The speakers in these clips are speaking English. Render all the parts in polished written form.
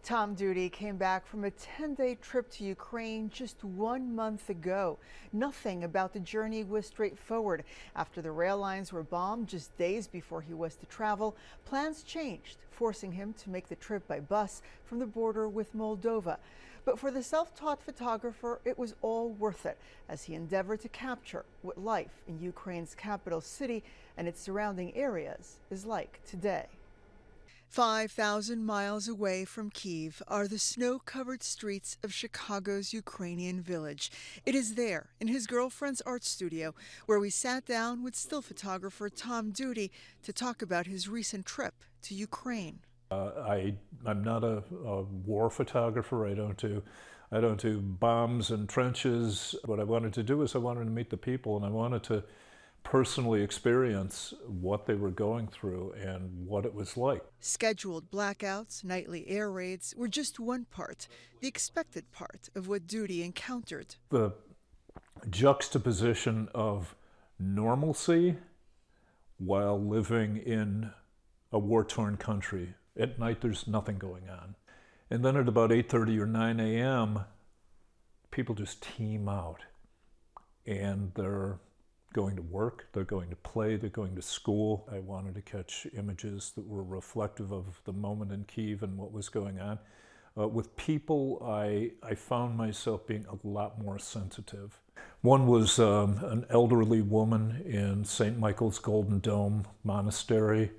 Tom Duty came back from a 10-day trip to Ukraine just 1 month ago. Nothing about the journey was straightforward. After the rail lines were bombed just days before he was to travel, plans changed, forcing him to make the trip by bus from the border with Moldova. But for the self-taught photographer, it was all worth it as he endeavored to capture what life in Ukraine's capital city and its surrounding areas is like today. 5,000 miles away from Kyiv are the snow-covered streets of Chicago's Ukrainian village. It is there, in his girlfriend's art studio, where we sat down with still photographer Tom Duty to talk about his recent trip to Ukraine. I'm not a war photographer. I don't do bombs and trenches. What I wanted to do is I wanted to meet the people, and I wanted to personally experience what they were going through and what it was like. Scheduled blackouts, nightly air raids were just one part, the expected part of what Duty encountered. The juxtaposition of normalcy while living in a war-torn country. At night there's nothing going on. And then at about 8:30 or 9 a.m., people just team out. And they're going to work, they're going to play, they're going to school. I wanted to catch images that were reflective of the moment in Kyiv and what was going on. With people, I found myself being a lot more sensitive. One was an elderly woman in St. Michael's Golden Dome Monastery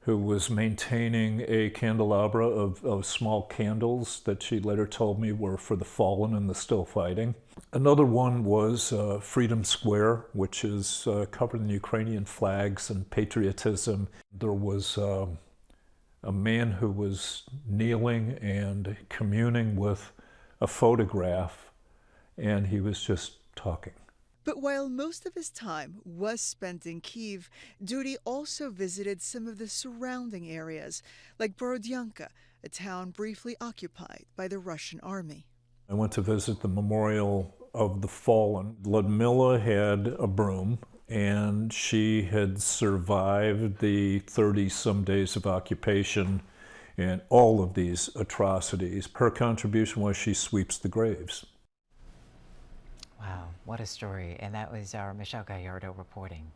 who was maintaining a candelabra of small candles that she later told me were for the fallen and the still fighting. Another one was Freedom Square, which is covered in Ukrainian flags and patriotism. There was a man who was kneeling and communing with a photograph, and he was just talking. But while most of his time was spent in Kyiv, Duty also visited some of the surrounding areas, like Borodyanka, a town briefly occupied by the Russian army. I went to visit the memorial of the fallen. Ludmilla had a broom, and she had survived the 30-some days of occupation and all of these atrocities. Her contribution was she sweeps the graves. Wow, what a story. And that was our Michelle Gallardo reporting.